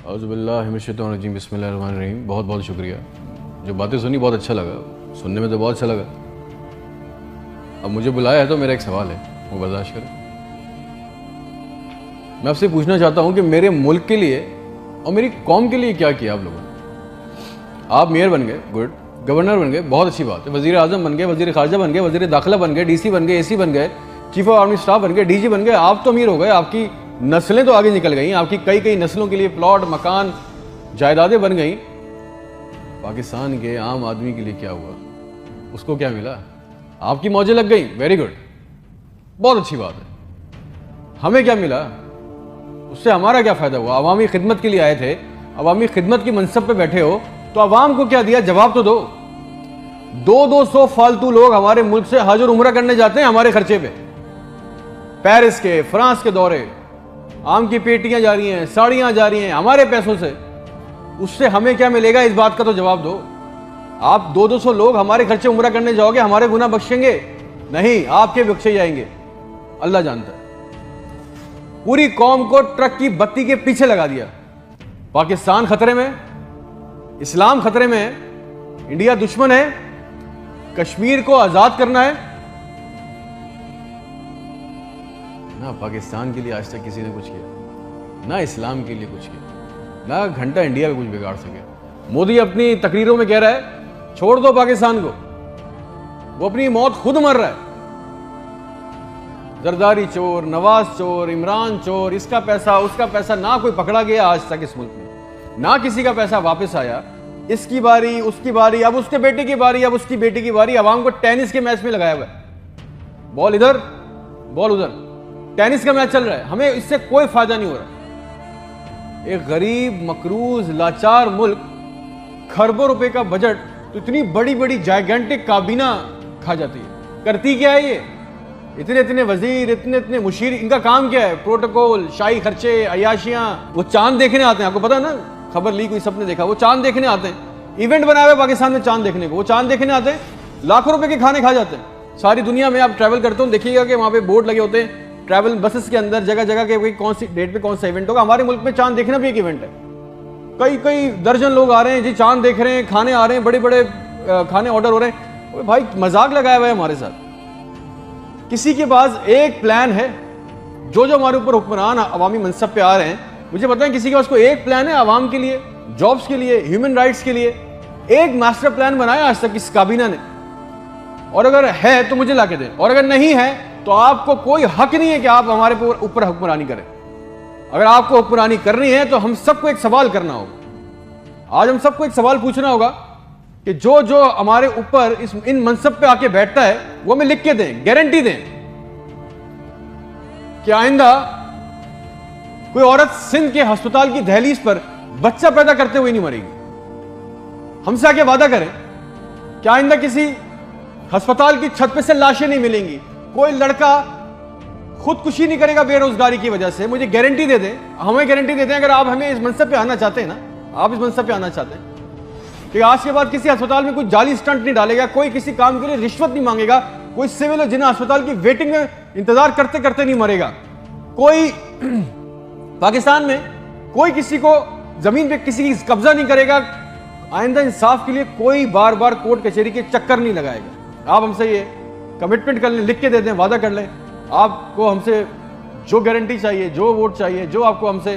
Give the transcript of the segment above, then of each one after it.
औज़ुबिल्लाहि मिनश्शैतानिर्रजीम, बिस्मिल्लाहिर्रहमानिर्रहीम। बहुत बहुत शुक्रिया। जो बातें सुनी बहुत अच्छा लगा, सुनने में तो बहुत अच्छा लगा। अब मुझे बुलाया है तो मेरा एक सवाल है, वो बर्दाश्त करें। मैं आपसे पूछना चाहता हूँ कि मेरे मुल्क के लिए और मेरी कौम के लिए क्या किया आप लोगों ने। आप मेयर बन गए, गुड। गवर्नर बन गए, बहुत अच्छी बात है। वज़ीर आज़म बन गए, वज़ीर ख़ारजा बन गए, वज़ीर दाखिला बन गए, DC बन गए, AC बन गए, चीफ ऑफ आर्मी स्टाफ बन गए, DG बन गए। आप तो अमीर हो गए, आपकी नस्लें तो आगे निकल गई, आपकी कई कई नस्लों के लिए प्लॉट, मकान, जायदादें बन गई। पाकिस्तान के आम आदमी के लिए क्या हुआ? उसको क्या मिला? आपकी मौजें लग गई, वेरी गुड, बहुत अच्छी बात है। हमें क्या मिला? उससे हमारा क्या फ़ायदा हुआ? अवामी खिदमत के लिए आए थे, अवामी खिदमत की मनसब पे बैठे हो, तो अवाम को क्या दिया? जवाब तो दो। 200 फालतू लोग हमारे मुल्क से हज और उम्रा करने जाते हैं हमारे खर्चे पे। पेरिस के, फ्रांस के दौरे, आम की पेटियां जा रही हैं, साड़ियां जा रही हैं हमारे पैसों से। उससे हमें क्या मिलेगा? इस बात का तो जवाब दो। आप 200 लोग हमारे खर्चे उम्रा करने जाओगे, हमारे गुनाह बख्शेंगे? नहीं, आपके बख्शे जाएंगे, अल्लाह जानता है। पूरी कौम को ट्रक की बत्ती के पीछे लगा दिया। पाकिस्तान खतरे में, इस्लाम खतरे में है, इंडिया दुश्मन है, कश्मीर को आजाद करना है। ना पाकिस्तान के लिए आज तक किसी ने कुछ किया, ना इस्लाम के लिए कुछ किया, ना घंटा इंडिया में कुछ बिगाड़ सके। मोदी अपनी तकरीरों में कह रहा है छोड़ दो पाकिस्तान को, वो अपनी मौत खुद मर रहा है। जरदारी चोर, नवाज चोर, इमरान चोर, इसका पैसा उसका पैसा, ना कोई पकड़ा गया आज तक इस मुल्क में, ना किसी का पैसा वापस आया। इसकी बारी, उसकी बारी, अब उसके बेटे की बारी, अब उसकी बेटी की बारी। अवाम को टेनिस के मैच में लगाया हुआ है, बॉल इधर बॉल उधर, टेनिस का मैच चल रहा है। हमें इससे कोई फायदा नहीं हो रहा। एक गरीब, मकरूज, लाचार मुल्क, खरबों रुपए का बजट, तो इतनी बड़ी बड़ी जायगेंटिक काबीना खा जाती है। करती क्या है ये? इतने इतने वजीर, इतने इतने मुशीर, इनका काम क्या है? प्रोटोकॉल, शाही खर्चे, अयाशियां। वो चांद देखने आते हैं, आपको पता है ना, खबर ली कोई, सबने देखा। वो चांद देखने आते हैं, इवेंट बनाया हुआ पाकिस्तान में चांद देखने को। वो चांद देखने आते हैं, लाखों रुपए के खाने खा जाते हैं। सारी दुनिया में आप ट्रैवल करते हो, देखिएगा कि वहां पे बोर्ड लगे होते हैं ट्रैवल बसेस के अंदर, जगह जगह के कौन सी डेट पे कौन सा इवेंट होगा। हमारे मुल्क में चांद देखना भी एक इवेंट है। कई कई दर्जन लोग आ रहे हैं जी, चांद देख रहे हैं, खाने आ रहे हैं, बड़े बड़े खाने ऑर्डर हो रहे हैं। भाई मजाक लगाया हुआ है हमारे साथ। किसी के पास एक प्लान है? जो जो हमारे ऊपर हुक्मरान अवामी मनसब पे आ रहे हैं, मुझे बताएं किसी के पास कोई एक प्लान है अवाम के लिए, जॉब्स के लिए, ह्यूमन राइट्स के लिए? एक मास्टर प्लान बनाया आज तक इस काबीना ने? और अगर है तो मुझे लाके दें, और अगर नहीं है तो आपको कोई हक नहीं है कि आप हमारे ऊपर हुक्मरानी करें। अगर आपको हुक्मरानी करनी है तो हम सबको एक सवाल करना होगा। आज हम सबको एक सवाल पूछना होगा कि जो जो हमारे ऊपर इन मनसब पे आके बैठता है वो हमें लिख के दें, गारंटी दें कि आइंदा कोई औरत सिंध के अस्पताल की दहलीज पर बच्चा पैदा करते हुए नहीं मरेगी। हमसे आके वादा करें कि आइंदा किसी अस्पताल की छत पे से लाशें नहीं मिलेंगी, कोई लड़का खुदकुशी नहीं करेगा बेरोजगारी की वजह से। मुझे गारंटी दे दें, हमें गारंटी दे दें, अगर आप हमें इस मनसब पे आना चाहते हैं ना, आप इस मनसब पे आना चाहते हैं कि आज के बाद किसी अस्पताल में कोई जाली स्टंट नहीं डालेगा, कोई किसी काम के लिए रिश्वत नहीं मांगेगा, कोई सिविल जिन्हें अस्पताल की वेटिंग में इंतजार करते करते नहीं मरेगा, कोई पाकिस्तान में कोई किसी को जमीन पे किसी की कब्जा नहीं करेगा, आइंदा इंसाफ के लिए कोई बार बार कोर्ट कचहरी के चक्कर नहीं लगाएगा। आप हमसे ये कमिटमेंट कर लें, लिख के दे दें, वादा कर लें। आपको हमसे जो गारंटी चाहिए, जो वोट चाहिए, जो आपको हमसे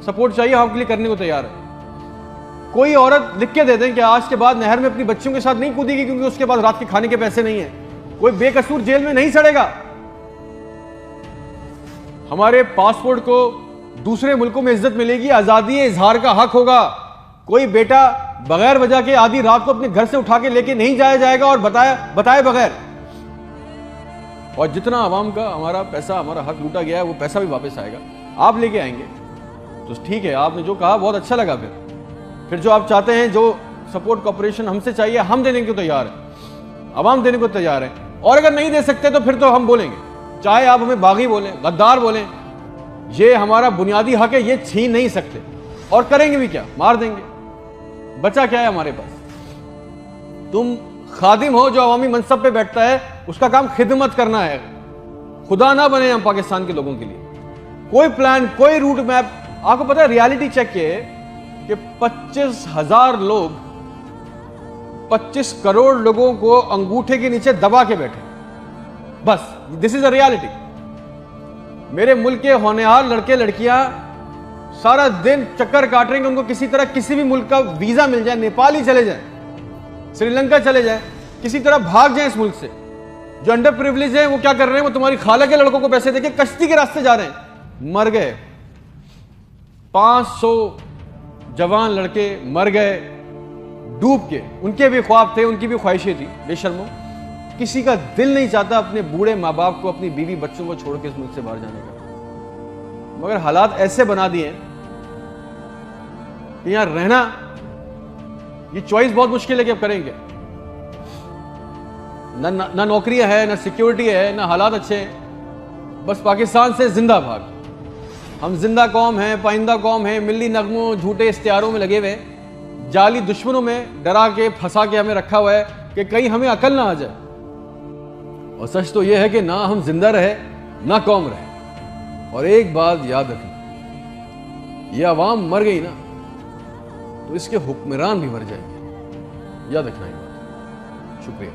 सपोर्ट चाहिए, हम आपके लिए करने को तैयार है। कोई औरत लिख के दे दें कि आज के बाद नहर में अपनी बच्चियों के साथ नहीं कूदेगी क्योंकि उसके बाद रात के खाने के पैसे नहीं है। कोई बेकसूर जेल में नहीं सड़ेगा। हमारे पासपोर्ट को दूसरे मुल्कों में इज्जत मिलेगी, आजादी इजहार का हक होगा। कोई बेटा बगैर वजह के आधी रात को अपने घर से उठा के लेके नहीं जाया जाएगा और बताए बगैर। और जितना आवाम का हमारा पैसा, हमारा हक लूटा गया है, वो पैसा भी वापस आएगा। आप लेके आएंगे तो ठीक है, आपने जो कहा बहुत अच्छा लगा। फिर जो आप चाहते हैं, जो सपोर्ट कॉपरेशन हमसे चाहिए, हम देने को तैयार हैं, आवाम देने को तैयार है। और अगर नहीं दे सकते तो फिर तो हम बोलेंगे, चाहे आप हमें बागी बोलें, गद्दार बोलें, ये हमारा बुनियादी हक है, ये छीन नहीं सकते। और करेंगे भी क्या? मार देंगे। बचा क्या है हमारे पास? तुम खादिम हो जो अवामी मनसब पे बैठता है, उसका काम खिदमत करना है। खुदा ना बने हम पाकिस्तान के लोगों के लिए। कोई प्लान, कोई रूट मैप आपको पता है रियलिटी चेक ये कि 25,000 लोग 25 करोड़ लोगों को अंगूठे के नीचे दबा के बैठे। बस दिस इज अ रियलिटी। मेरे मुल्क के होनहार लड़के लड़कियां सारा दिन चक्कर काट रहे हैं, उनको किसी तरह किसी भी मुल्क का वीजा मिल जाए, नेपाल ही चले जाए, श्रीलंका चले जाए, किसी तरह भाग जाए इस मुल्क से। जो अंडर प्रिविलेज है वो क्या कर रहे हैं, वो तुम्हारी खाला के लड़कों को पैसे देके कश्ती के रास्ते जा रहे हैं। मर गए 500 जवान लड़के मर गए डूब के। उनके भी ख्वाब थे, उनकी भी ख्वाहिशें थी। बेशर्मो, किसी का दिल नहीं चाहता अपने बूढ़े माँ बाप को, अपनी बीवी बच्चों को छोड़ के इस मुल्क से बाहर जाने का, मगर हालात ऐसे बना दिए कि यहां रहना, ये चॉइस बहुत मुश्किल है कि अब करेंगे। ना नौकरियां है, ना सिक्योरिटी है, ना हालात अच्छे हैं। बस पाकिस्तान से जिंदा भाग। हम जिंदा कौम हैं, पाइंदा कौम है, मिली नगमों झूठे इश्तिहारों में लगे हुए, जाली दुश्मनों में डरा के फंसा के हमें रखा हुआ है कि कहीं हमें अकल ना आ जाए। और सच तो यह है कि ना हम जिंदा रहे ना कौम रहे। और एक बात याद रखना, यह अवाम मर गई ना तो इसके हुक्मरान भी मर जाएंगे। याद रखना ये बात। शुक्रिया।